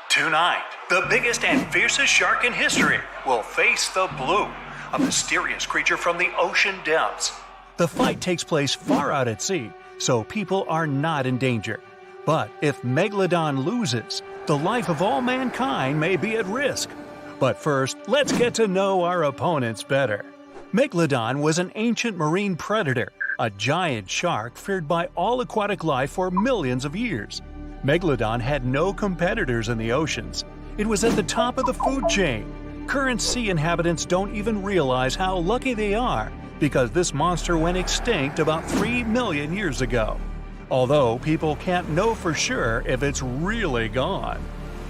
Tonight, the biggest and fiercest shark in history will face the Bloop, a mysterious creature from the ocean depths. The fight takes place far out at sea, so people are not in danger. But if Megalodon loses, the life of all mankind may be at risk. But first, let's get to know our opponents better. Megalodon was an ancient marine predator, a giant shark feared by all aquatic life for millions of years. Megalodon had no competitors in the oceans. It was at the top of the food chain. Current sea inhabitants don't even realize how lucky they are because this monster went extinct about 3 million years ago. Although people can't know for sure if it's really gone.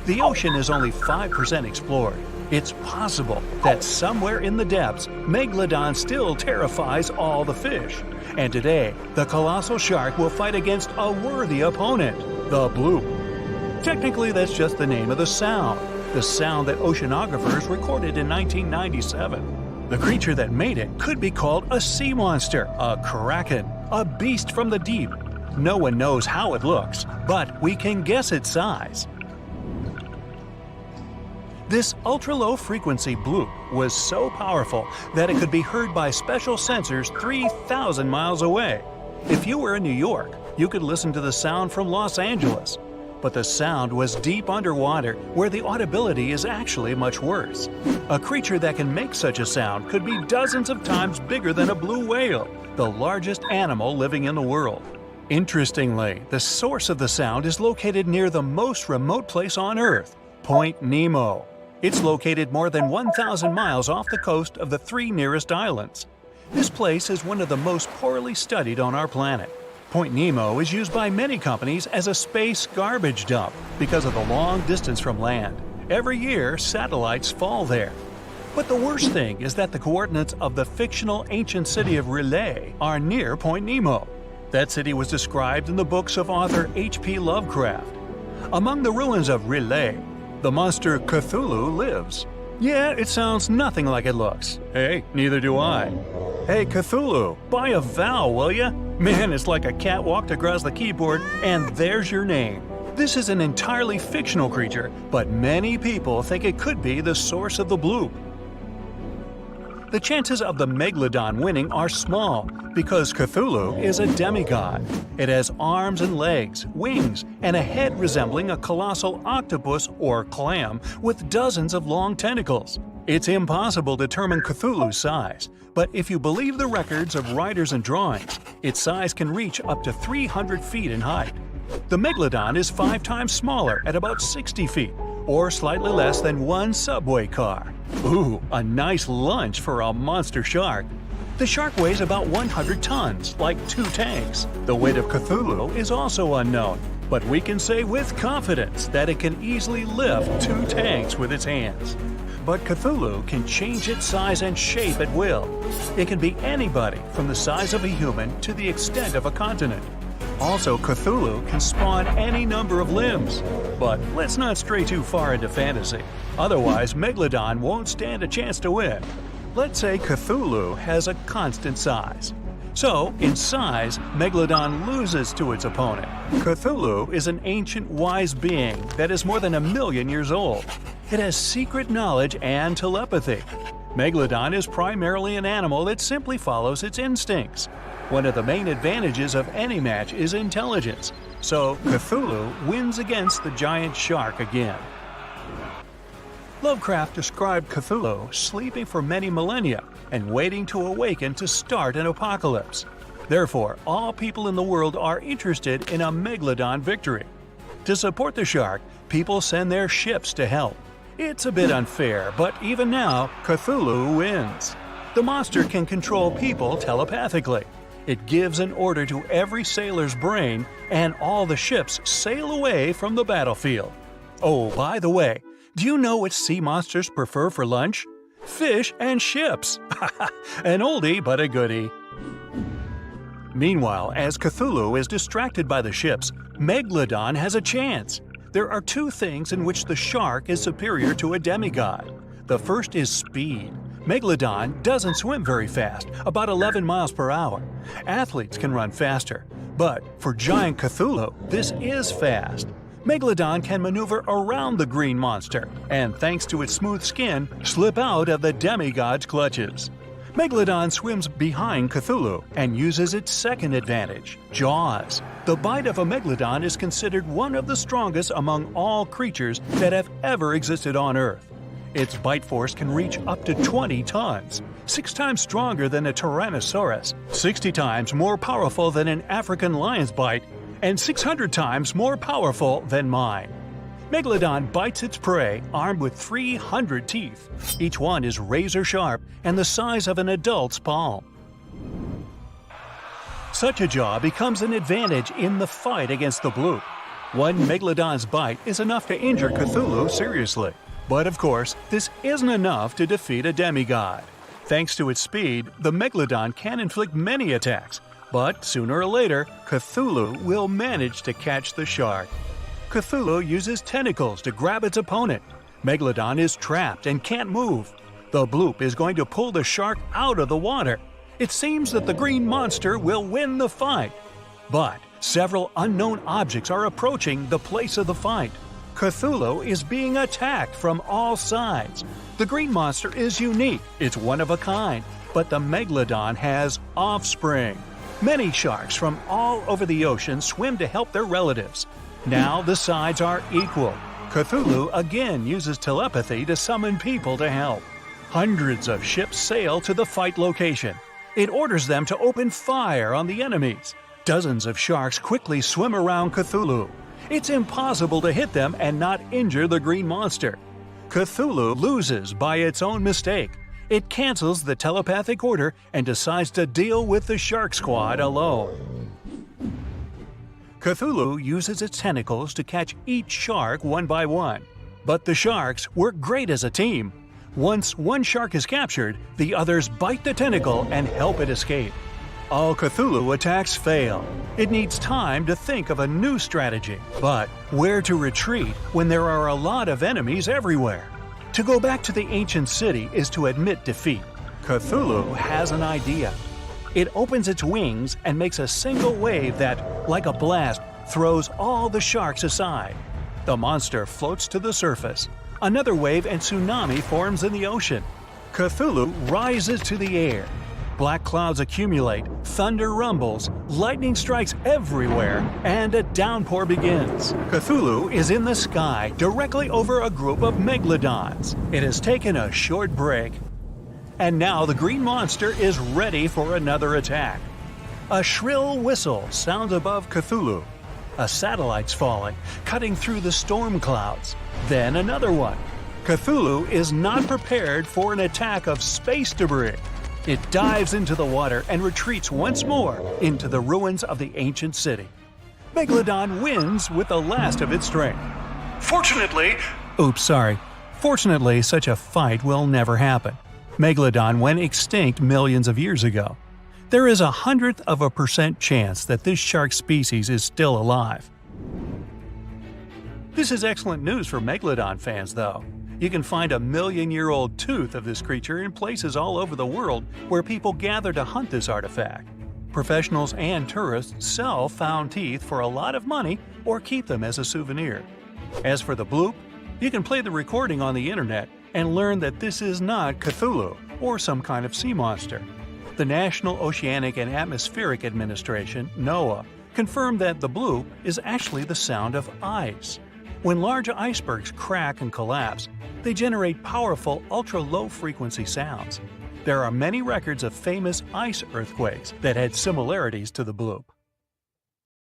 The ocean is only 5% explored. It's possible that somewhere in the depths, Megalodon still terrifies all the fish. And today, the colossal shark will fight against a worthy opponent, the Bloop. Technically, that's just the name of the sound that oceanographers recorded in 1997. The creature that made it could be called a sea monster, a Kraken, a beast from the deep. No one knows how it looks, but we can guess its size. This ultra-low frequency bloop was so powerful that it could be heard by special sensors 3,000 miles away. If you were in New York, you could listen to the sound from Los Angeles. But the sound was deep underwater, where the audibility is actually much worse. A creature that can make such a sound could be dozens of times bigger than a blue whale, the largest animal living in the world. Interestingly, the source of the sound is located near the most remote place on Earth, Point Nemo. It's located more than 1,000 miles off the coast of the 3 nearest islands. This place is one of the most poorly studied on our planet. Point Nemo is used by many companies as a space garbage dump because of the long distance from land. Every year, satellites fall there. But the worst thing is that the coordinates of the fictional ancient city of R'lyeh are near Point Nemo. That city was described in the books of author H.P. Lovecraft. Among the ruins of R'lyeh, the monster Cthulhu lives. Yeah, it sounds nothing like it looks. Hey, neither do I. Hey Cthulhu, buy a vowel, will ya? Man, it's like a cat walked across the keyboard and there's your name. This is an entirely fictional creature, but many people think it could be the source of the Bloop. The chances of the Megalodon winning are small because Cthulhu is a demigod. It has arms and legs, wings, and a head resembling a colossal octopus or clam with dozens of long tentacles. It's impossible to determine Cthulhu's size, but if you believe the records of writers and drawings, its size can reach up to 300 feet in height. The Megalodon is 5 times smaller at about 60 feet, or slightly less than 1 subway car. Ooh, a nice lunch for a monster shark. The shark weighs about 100 tons, like 2 tanks. The weight of Cthulhu is also unknown, but we can say with confidence that it can easily lift 2 tanks with its hands. But Cthulhu can change its size and shape at will. It can be anybody from the size of a human to the extent of a continent. Also, Cthulhu can spawn any number of limbs. But let's not stray too far into fantasy. Otherwise, Megalodon won't stand a chance to win. Let's say Cthulhu has a constant size. So, in size, Megalodon loses to its opponent. Cthulhu is an ancient wise being that is more than 1 million years old. It has secret knowledge and telepathy. Megalodon is primarily an animal that simply follows its instincts. One of the main advantages of any match is intelligence, so Cthulhu wins against the giant shark again. Lovecraft described Cthulhu sleeping for many millennia and waiting to awaken to start an apocalypse. Therefore, all people in the world are interested in a Megalodon victory. To support the shark, people send their ships to help. It's a bit unfair, but even now, Cthulhu wins. The monster can control people telepathically. It gives an order to every sailor's brain, and all the ships sail away from the battlefield. Oh, by the way, do you know what sea monsters prefer for lunch? Fish and ships! An oldie but a goodie. Meanwhile, as Cthulhu is distracted by the ships, Megalodon has a chance. There are 2 things in which the shark is superior to a demigod. The first is speed. Megalodon doesn't swim very fast, about 11 miles per hour. Athletes can run faster, but for giant Cthulhu, this is fast. Megalodon can maneuver around the green monster, and thanks to its smooth skin, slip out of the demigod's clutches. Megalodon swims behind Cthulhu and uses its second advantage, jaws. The bite of a megalodon is considered one of the strongest among all creatures that have ever existed on Earth. Its bite force can reach up to 20 tons, 6 times stronger than a Tyrannosaurus, 60 times more powerful than an African lion's bite, and 600 times more powerful than mine. Megalodon bites its prey armed with 300 teeth. Each one is razor sharp and the size of an adult's palm. Such a jaw becomes an advantage in the fight against the Bloop. One Megalodon's bite is enough to injure Cthulhu seriously. But of course, this isn't enough to defeat a demigod. Thanks to its speed, the Megalodon can inflict many attacks, but sooner or later, Cthulhu will manage to catch the shark. Cthulhu uses tentacles to grab its opponent. Megalodon is trapped and can't move. The Bloop is going to pull the shark out of the water. It seems that the green monster will win the fight. But several unknown objects are approaching the place of the fight. Cthulhu is being attacked from all sides. The green monster is unique, it's one of a kind, but the Megalodon has offspring. Many sharks from all over the ocean swim to help their relatives. Now the sides are equal. Cthulhu again uses telepathy to summon people to help. Hundreds of ships sail to the fight location. It orders them to open fire on the enemies. Dozens of sharks quickly swim around Cthulhu. It's impossible to hit them and not injure the green monster. Cthulhu loses by its own mistake. It cancels the telepathic order and decides to deal with the shark squad alone. Cthulhu uses its tentacles to catch each shark one by one. But the sharks work great as a team. Once one shark is captured, the others bite the tentacle and help it escape. All Cthulhu attacks fail. It needs time to think of a new strategy. But where to retreat when there are a lot of enemies everywhere? To go back to the ancient city is to admit defeat. Cthulhu has an idea. It opens its wings and makes a single wave that, like a blast, throws all the sharks aside. The monster floats to the surface. Another wave and tsunami forms in the ocean. Cthulhu rises to the air. Black clouds accumulate, thunder rumbles, lightning strikes everywhere, and a downpour begins. Cthulhu is in the sky directly over a group of megalodons. It has taken a short break. And now the green monster is ready for another attack. A shrill whistle sounds above Cthulhu. A satellite's falling, cutting through the storm clouds. Then another one. Cthulhu is not prepared for an attack of space debris. It dives into the water and retreats once more into the ruins of the ancient city. Megalodon wins with the last of its strength. Fortunately, such a fight will never happen. Megalodon went extinct millions of years ago. There is 1/100% chance that this shark species is still alive. This is excellent news for Megalodon fans, though. You can find a million-year-old tooth of this creature in places all over the world where people gather to hunt this artifact. Professionals and tourists sell found teeth for a lot of money or keep them as a souvenir. As for the Bloop, you can play the recording on the internet and learn that this is not Cthulhu or some kind of sea monster. The National Oceanic and Atmospheric Administration, NOAA, confirmed that the Bloop is actually the sound of ice. When large icebergs crack and collapse, they generate powerful ultra-low frequency sounds. There are many records of famous ice earthquakes that had similarities to the Bloop.